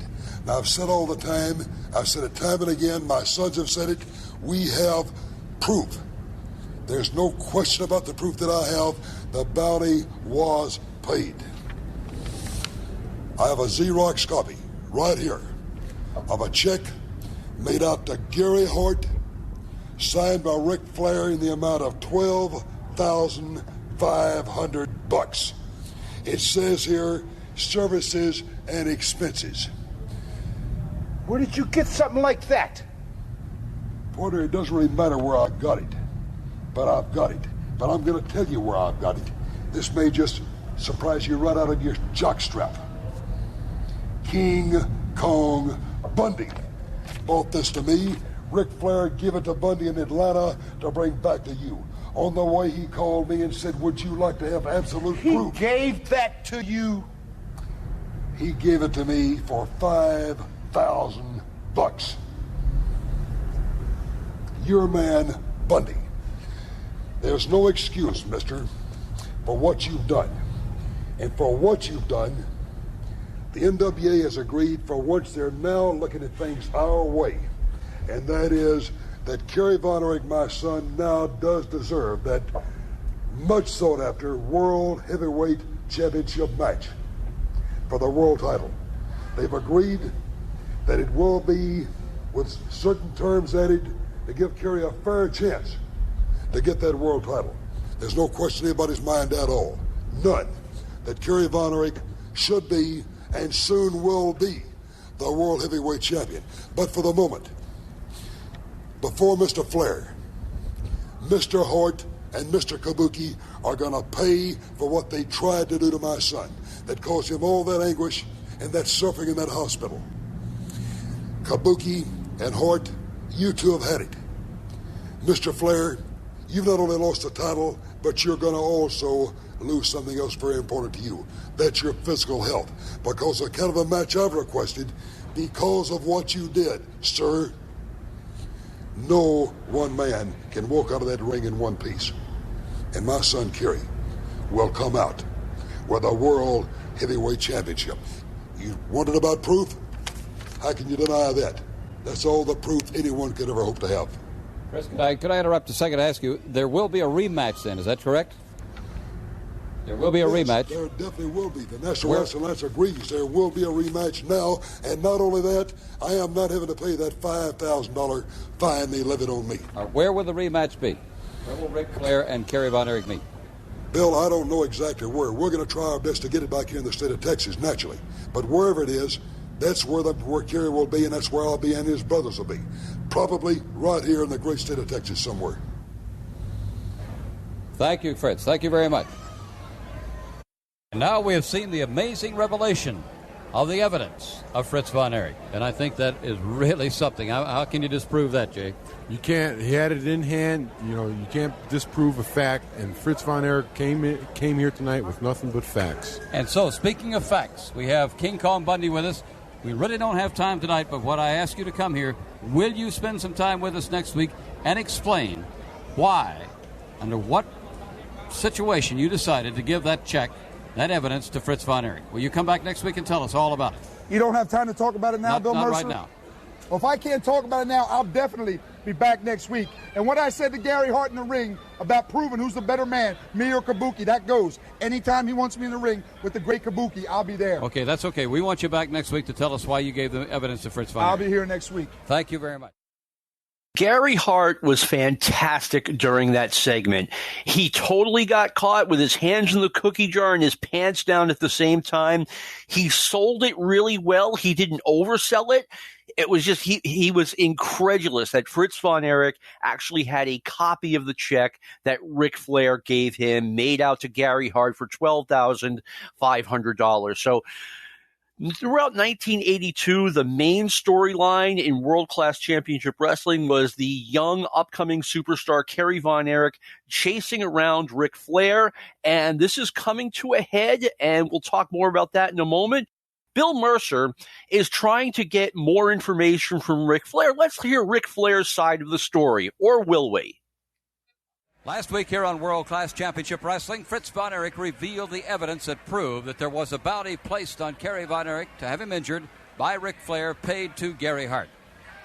Now, I've said all the time, I've said it time and again, my sons have said it, we have proof. There's no question about the proof that I have. The bounty was paid. I have a Xerox copy right here of a check made out to Gary Hart, signed by Ric Flair in the amount of $12,500. It says here, services and expenses. Where did you get something like that? Porter, it doesn't really matter where I got it, but I've got it. But I'm going to tell you where I've got it. This may just surprise you right out of your jockstrap. King Kong Bundy bought this to me. Ric Flair gave it to Bundy in Atlanta to bring back to you. On the way, he called me and said, would you like to have absolute proof? He gave that to you? He gave it to me for $5,000. Your man, Bundy. There's no excuse, mister, for what you've done. And for what you've done, the NWA has agreed for once they're now looking at things our way. And that is that Kerry Von Erich, my son, now does deserve that much sought after World Heavyweight Championship match for the world title. They've agreed that it will be with certain terms added to give Kerry a fair chance to get that world title. There's no question in anybody's mind at all, none, that Kerry Von Erich should be and soon will be the World Heavyweight Champion. But for the moment, before Mr. Flair, Mr. Hart and Mr. Kabuki are going to pay for what they tried to do to my son that caused him all that anguish and that suffering in that hospital. Kabuki and Hart, you two have had it. Mr. Flair, you've not only lost the title, but you're going to also lose something else very important to you. That's your physical health. Because the kind of a match I've requested, because of what you did, sir, no one man can walk out of that ring in one piece. And my son, Kerry, will come out with a World Heavyweight Championship. You wanted about proof? How can you deny that? That's all the proof anyone could ever hope to have. Chris, could I interrupt a second to ask you, there will be a rematch then, is that correct? There will be a rematch. There definitely will be. The National Wrestling Alliance agrees there will be a rematch now, and not only that, I am not having to pay that $5,000 fine they levied on me. Where will the rematch be? Where will Ric Flair and Kerry Von Erich meet? Bill, I don't know exactly where. We're going to try our best to get it back here in the state of Texas, naturally. But wherever it is, that's where Kerry will be, and that's where I'll be, and his brothers will be. Probably right here in the great state of Texas somewhere. Thank you, Fritz. Thank you very much. And now we have seen the amazing revelation of the evidence of Fritz Von Erich, and I think that is really something. How can you disprove that, Jay? You can't. He had it in hand. You know, you can't disprove a fact. And Fritz Von Erich came here tonight with nothing but facts. And so, speaking of facts, we have King Kong Bundy with us. We really don't have time tonight, but what I ask you to come here, will you spend some time with us next week and explain why, under what situation you decided to give that check, that evidence to Fritz Von Erich? Will you come back next week and tell us all about it? You don't have time to talk about it now, Bill Mercer? Not right now. Well, if I can't talk about it now, I'll definitely be back next week. And what I said to Gary Hart in the ring about proving who's the better man, me or Kabuki, that goes. Anytime he wants me in the ring with the great Kabuki, I'll be there. Okay, that's okay. We want you back next week to tell us why you gave the evidence to Fritz Von Erich. I'll be here next week. Thank you very much. Gary Hart was fantastic during that segment. He totally got caught with his hands in the cookie jar and his pants down at the same time. He sold it really well. He didn't oversell it. It was just he was incredulous that Fritz Von Erich actually had a copy of the check that Ric Flair gave him, made out to Gary Hart for $12,500. So throughout 1982, the main storyline in World Class Championship Wrestling was the young, upcoming superstar Kerry Von Erich chasing around Ric Flair, and this is coming to a head, and we'll talk more about that in a moment. Bill Mercer is trying to get more information from Ric Flair. Let's hear Ric Flair's side of the story, or will we? Last week here on World Class Championship Wrestling, Fritz Von Erich revealed the evidence that proved that there was a bounty placed on Kerry Von Erich to have him injured by Ric Flair paid to Gary Hart.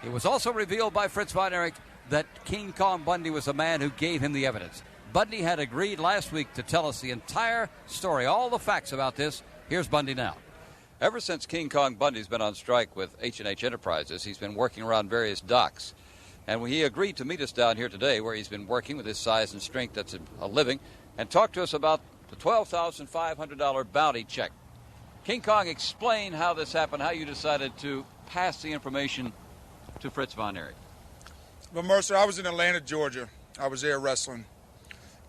It was also revealed by Fritz Von Erich that King Kong Bundy was the man who gave him the evidence. Bundy had agreed last week to tell us the entire story, all the facts about this. Here's Bundy now. Ever since King Kong Bundy's been on strike with H&H Enterprises, he's been working around various docks. And when he agreed to meet us down here today, where he's been working with his size and strength, that's a living, and talk to us about the $12,500 bounty check. King Kong, explain how this happened, how you decided to pass the information to Fritz Von Erich. Well, Mercer, I was in Atlanta, Georgia. I was there wrestling.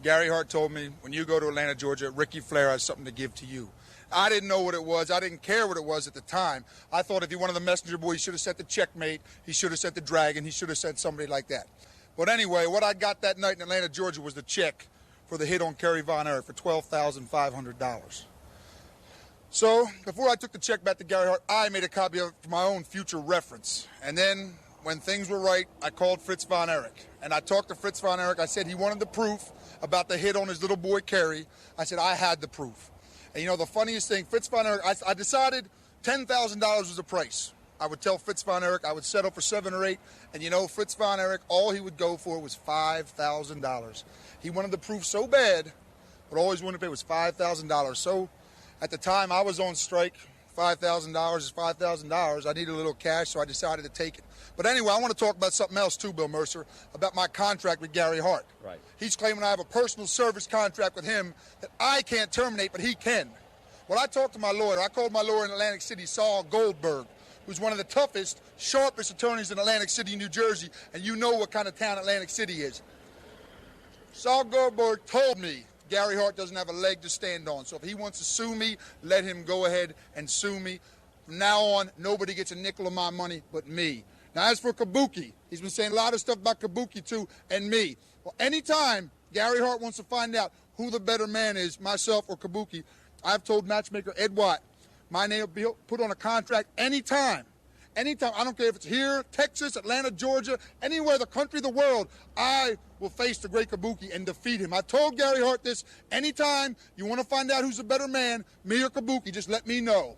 Gary Hart told me, when you go to Atlanta, Georgia, Ricky Flair has something to give to you. I didn't know what it was. I didn't care what it was at the time. I thought if he wanted the messenger boy, he should have sent the Checkmate. He should have sent the Dragon. He should have sent somebody like that. But anyway, what I got that night in Atlanta, Georgia was the check for the hit on Kerry Von Erich for $12,500. So before I took the check back to Gary Hart, I made a copy of it for my own future reference. And then when things were right, I called Fritz Von Erich. And I talked to Fritz Von Erich. I said he wanted the proof about the hit on his little boy Kerry. I said I had the proof. And you know, the funniest thing, Fritz Von Erich, I decided $10,000 was the price. I would tell Fritz Von Erich I would settle for 7 or 8. And you know, Fritz Von Erich, all he would go for was $5,000. He wanted the proof so bad, but all he wanted to pay was $5,000. So at the time I was on strike, $5,000 is $5,000. I needed a little cash, so I decided to take it. But anyway, I want to talk about something else too, Bill Mercer, about my contract with Gary Hart. Right. He's claiming I have a personal service contract with him that I can't terminate, but he can. When I talked to my lawyer, I called my lawyer in Atlantic City, Saul Goldberg, who's one of the toughest, sharpest attorneys in Atlantic City, New Jersey, and you know what kind of town Atlantic City is. Saul Goldberg told me Gary Hart doesn't have a leg to stand on, so if he wants to sue me, let him go ahead and sue me. From now on, nobody gets a nickel of my money but me. Now, as for Kabuki, he's been saying a lot of stuff about Kabuki, too, and me. Well, anytime Gary Hart wants to find out who the better man is, myself or Kabuki, I've told matchmaker Ed Watt, my name will be put on a contract anytime. Anytime. I don't care if it's here, Texas, Atlanta, Georgia, anywhere, the country, the world, I will face the great Kabuki and defeat him. I told Gary Hart this. Anytime you want to find out who's the better man, me or Kabuki, just let me know.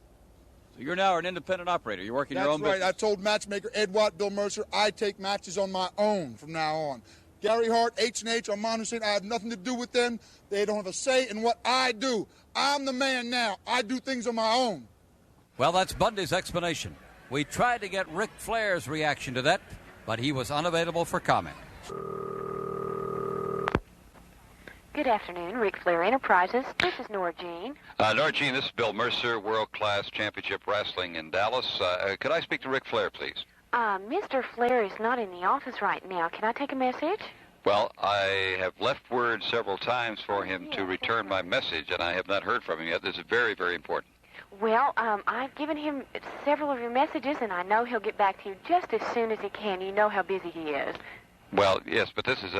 So you're now an independent operator. You're working your own business. That's right. I told matchmaker Ed Watt, Bill Mercer, I take matches on my own from now on. Gary Hart, H&H, Armand Hussein, I have nothing to do with them. They don't have a say in what I do. I'm the man now. I do things on my own. Well, that's Bundy's explanation. We tried to get Ric Flair's reaction to that, but he was unavailable for comment. Good afternoon, Ric Flair Enterprises. This is Nora Jean. Nora Jean, this is Bill Mercer, World Class Championship Wrestling in Dallas. Could I speak to Ric Flair, please? Mr. Flair is not in the office right now. Can I take a message? Well, I have left word several times for him to return my message, and I have not heard from him yet. This is very, very important. Well, I've given him several of your messages, and I know he'll get back to you just as soon as he can. You know how busy he is. Well, yes, but this is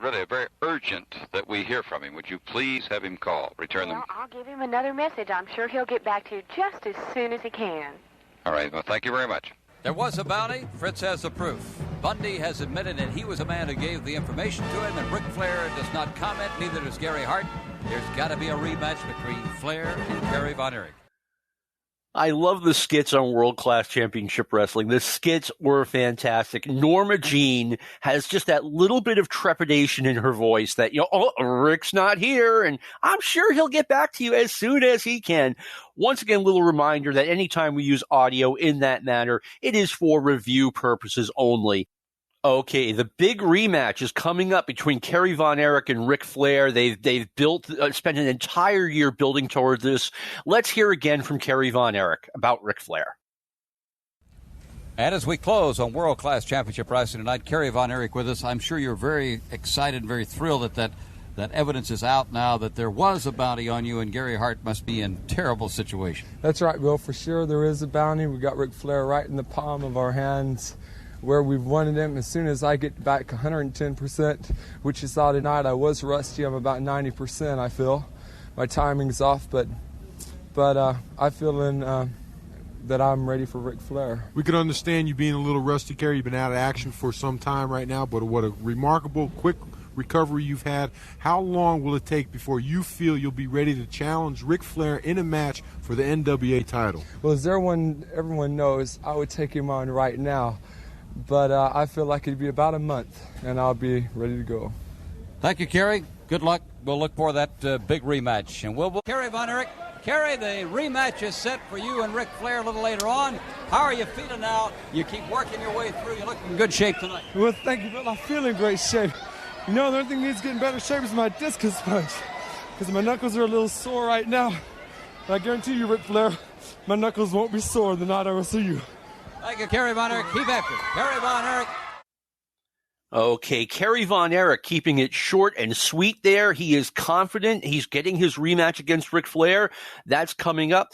really very urgent that we hear from him. Would you please have him call, return them? I'll give him another message. I'm sure he'll get back to you just as soon as he can. All right. Well, thank you very much. There was a bounty. Fritz has the proof. Bundy has admitted that he was the man who gave the information to him, and Ric Flair does not comment, neither does Gary Hart. There's got to be a rematch between Flair and Kerry Von Erich. I love the skits on World Class Championship Wrestling. The skits were fantastic. Norma Jean has just that little bit of trepidation in her voice that, Rick's not here, and I'm sure he'll get back to you as soon as he can. Once again, a little reminder that anytime we use audio in that manner, it is for review purposes only. Okay, the big rematch is coming up between Kerry Von Erich and Ric Flair. They've spent an entire year building toward this. Let's hear again from Kerry Von Erich about Ric Flair. And as we close on World Class Championship Wrestling tonight, Kerry Von Erich with us. I'm sure you're very excited, very thrilled that evidence is out now that there was a bounty on you, and Gary Hart must be in a terrible situation. That's right, Bill. For sure there is a bounty. We got Ric Flair right in the palm of our hands, where we've wanted him. As soon as I get back 110%, which you saw tonight, I was rusty. I'm about 90%, I feel. My timing's off, but I feel that I'm ready for Ric Flair. We could understand you being a little rusty, Kerry. You've been out of action for some time right now, but what a remarkable, quick recovery you've had. How long will it take before you feel you'll be ready to challenge Ric Flair in a match for the NWA title? Well, as everyone knows, I would take him on right now. But I feel like it'd be about a month, and I'll be ready to go. Thank you, Kerry. Good luck. We'll look for that big rematch. And we'll Kerry Von Erich. Kerry, the rematch is set for you and Ric Flair a little later on. How are you feeling now? You keep working your way through. You look in good shape tonight. Well, thank you, Bill. I feel in great shape. You know, the only thing that needs to get in better shape is my discus punch, because my knuckles are a little sore right now. But I guarantee you, Ric Flair, my knuckles won't be sore the night I will see you. Thank you, Kerry Von Erich. Keep after it. Kerry Von Erich. Okay, Kerry Von Erich keeping it short and sweet there. He is confident. He's getting his rematch against Ric Flair. That's coming up.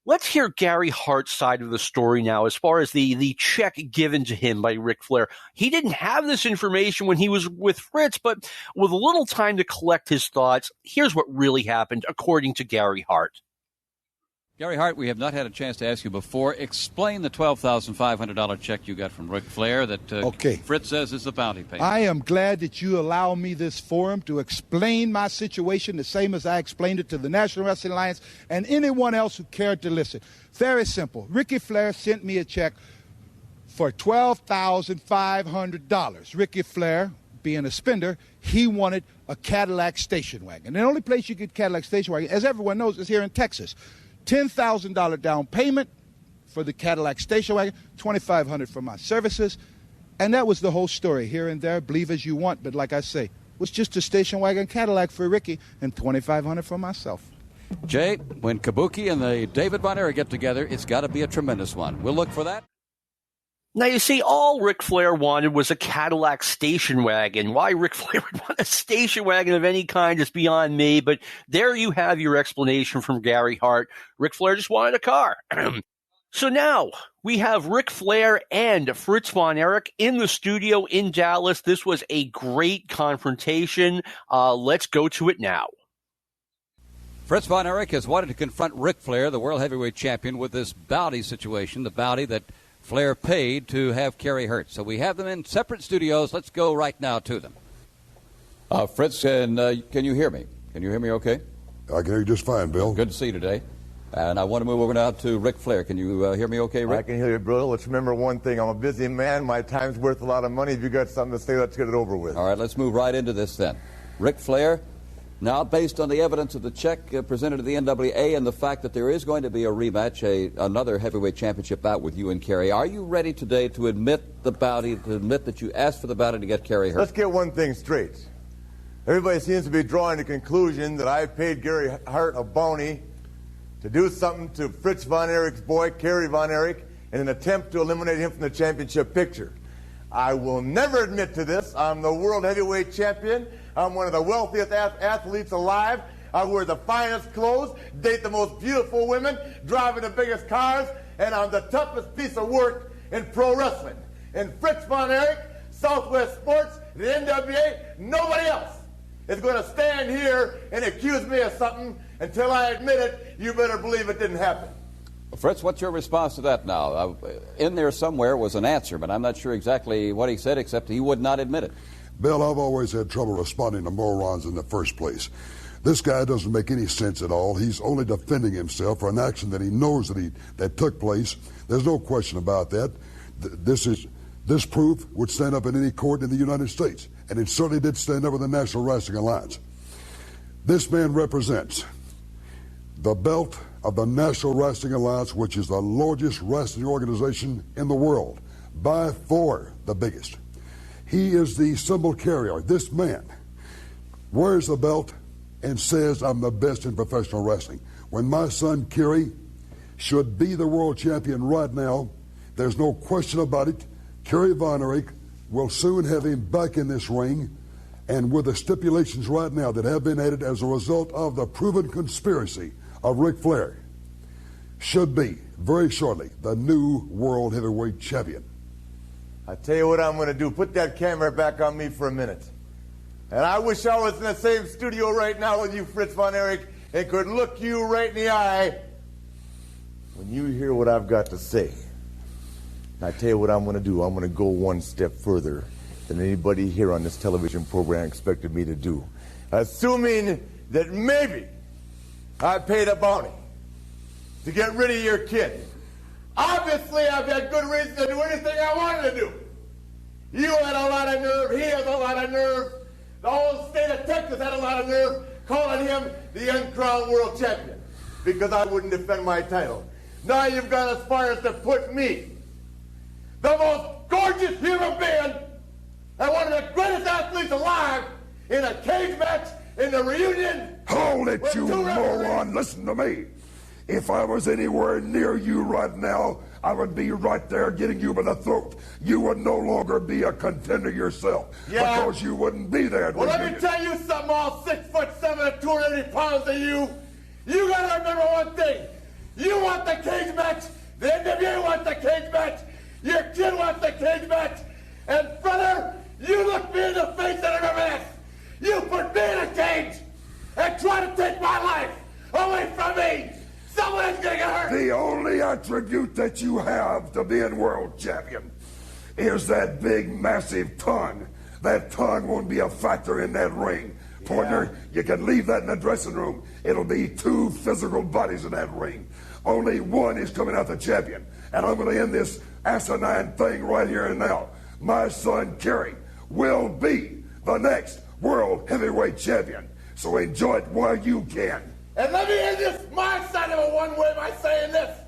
Let's hear Gary Hart's side of the story now as far as the check given to him by Ric Flair. He didn't have this information when he was with Fritz, but with a little time to collect his thoughts, here's what really happened according to Gary Hart. Gary Hart, we have not had a chance to ask you before. Explain the $12,500 check you got from Ric Flair that Fritz says is the bounty payment. I am glad that you allow me this forum to explain my situation the same as I explained it to the National Wrestling Alliance and anyone else who cared to listen. Very simple. Ric Flair sent me a check for $12,500. Ric Flair, being a spender, he wanted a Cadillac station wagon. The only place you get Cadillac station wagon, as everyone knows, is here in Texas. $10,000 down payment for the Cadillac station wagon, $2,500 for my services, and that was the whole story. Here and there, believe as you want, but like I say, it was just a station wagon Cadillac for Ricky and $2,500 for myself. Jay, when Kabuki and the David Von Erich get together, it's got to be a tremendous one. We'll look for that. Now, you see, all Ric Flair wanted was a Cadillac station wagon. Why Ric Flair would want a station wagon of any kind is beyond me, but there you have your explanation from Gary Hart. Ric Flair just wanted a car. So now we have Ric Flair and Fritz Von Erich in the studio in Dallas. This was a great confrontation. Let's go to it now. Fritz Von Erich has wanted to confront Ric Flair, the World Heavyweight Champion, with this bounty situation, the bounty that Flair paid to have Kerry hurt. So we have them in separate studios. Let's go right now to them. Fritz, can you hear me? Can you hear me okay? I can hear you just fine, Bill. Good to see you today. And I want to move over now to Ric Flair. Can you hear me okay, Rick? I can hear you, bro. Let's remember one thing. I'm a busy man. My time's worth a lot of money. If you got something to say, let's get it over with. All right, let's move right into this then. Ric Flair, now based on the evidence of the check presented to the NWA and the fact that there is going to be a rematch, another heavyweight championship bout with you and Kerry, are you ready today to admit the bounty, to admit that you asked for the bounty to get Kerry hurt? Let's get one thing straight. Everybody seems to be drawing the conclusion that I paid Gary Hart a bounty to do something to Fritz Von Erich's boy, Kerry Von Erich, in an attempt to eliminate him from the championship picture. I will never admit to this. I'm the world heavyweight champion. I'm one of the wealthiest athletes alive. I wear the finest clothes, date the most beautiful women, drive the biggest cars, and I'm the toughest piece of work in pro wrestling. And Fritz Von Erich, Southwest Sports, the NWA, nobody else is going to stand here and accuse me of something until I admit it. You better believe it didn't happen. Fritz, what's your response to that now? In there somewhere was an answer, but I'm not sure exactly what he said, except he would not admit it. Bill, I've always had trouble responding to morons in the first place. This guy doesn't make any sense at all. He's only defending himself for an action that he knows that took place. There's no question about that. This proof would stand up in any court in the United States, and it certainly did stand up with the National Wrestling Alliance. This man represents the belt of the National Wrestling Alliance, which is the largest wrestling organization in the world, by far the biggest. He is the symbol carrier. This man wears the belt and says, I'm the best in professional wrestling. When my son Kerry should be the world champion right now, there's no question about it. Kerry Von Erich will soon have him back in this ring, and with the stipulations right now that have been added as a result of the proven conspiracy of Ric Flair, should be, very shortly, the new world heavyweight champion. I tell you what I'm going to do. Put that camera back on me for a minute. And I wish I was in the same studio right now with you, Fritz Von Erich, and could look you right in the eye when you hear what I've got to say. And I tell you what I'm going to do. I'm going to go one step further than anybody here on this television program expected me to do. Assuming that maybe I paid a bounty to get rid of your kid. Obviously, I've had good reason to do anything I wanted to do. You had a lot of nerve. He has a lot of nerve. The whole state of Texas had a lot of nerve calling him the uncrowned world champion because I wouldn't defend my title. Now you've gone as far as to put me, the most gorgeous human being and one of the greatest athletes alive, in a cage match in the reunion. Hold it, you moron. Listen to me. If I was anywhere near you right now, I would be right there getting you by the throat. You would no longer be a contender yourself. Yeah. Because you wouldn't be there. Well, let me tell you something, all 6'7" and 280 pounds of you. You gotta remember one thing. You want the cage match. The NWA wants the cage match. Your kid wants the cage match. And brother, you look me in the face and remember this. You put me in a cage and try to take my life away from me. Someone's gonna get hurt. The only attribute that you have to being world champion is that big, massive tongue. That tongue won't be a factor in that ring. Partner, you can leave that in the dressing room. It'll be two physical bodies in that ring. Only one is coming out the champion. And I'm going to end this asinine thing right here and now. My son, Kerry, will be the next world heavyweight champion. So enjoy it while you can. And let me end this my side of it one way by saying this.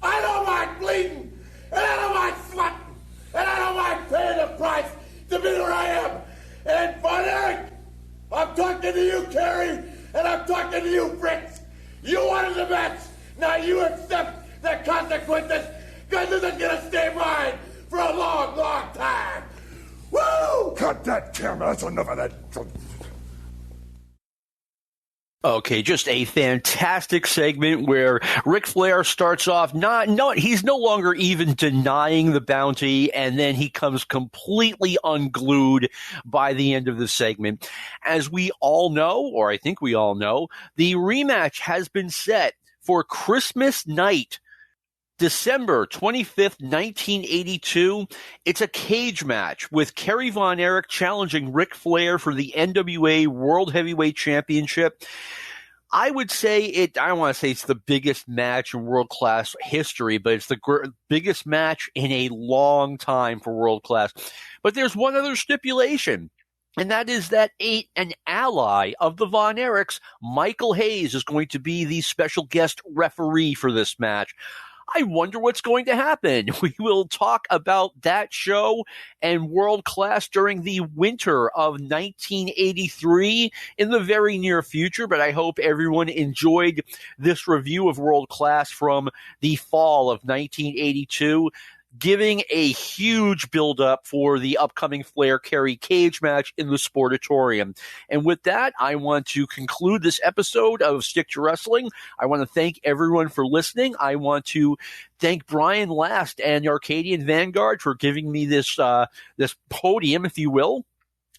I don't mind bleeding, and I don't mind sweating, and I don't mind paying the price to be where I am. And Von Erich, I'm talking to you, Kerry, and I'm talking to you, Fritz. You wanted the match. Now you accept the consequences, because this is going to stay mine for a long, long time. Woo! Cut that camera. That's enough of that. Okay, just a fantastic segment where Ric Flair starts off he's no longer even denying the bounty, and then he comes completely unglued by the end of the segment. As we all know, or I think we all know, the rematch has been set for Christmas night, December 25th, 1982. It's a cage match with Kerry Von Erich challenging Ric Flair for the NWA World Heavyweight Championship. I would say I don't want to say it's the biggest match in world class history, but it's the biggest match in a long time for world class. But there's one other stipulation. And that is that an ally of the Von Erichs, Michael Hayes, is going to be the special guest referee for this match. I wonder what's going to happen. We will talk about that show and World Class during the winter of 1983 in the very near future, but I hope everyone enjoyed this review of World Class from the fall of 1982. Giving a huge build-up for the upcoming Flair-Kerry cage match in the Sportatorium. And with that, I want to conclude this episode of Stick to Wrestling. I want to thank everyone for listening. I want to thank Brian Last and Arcadian Vanguard for giving me this podium, if you will.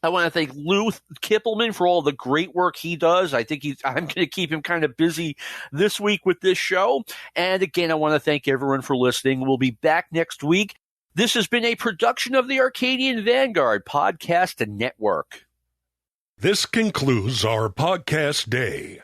I want to thank Lou Kipilman for all the great work he does. I think I'm going to keep him kind of busy this week with this show. And again, I want to thank everyone for listening. We'll be back next week. This has been a production of the Arcadian Vanguard Podcast Network. This concludes our podcast day.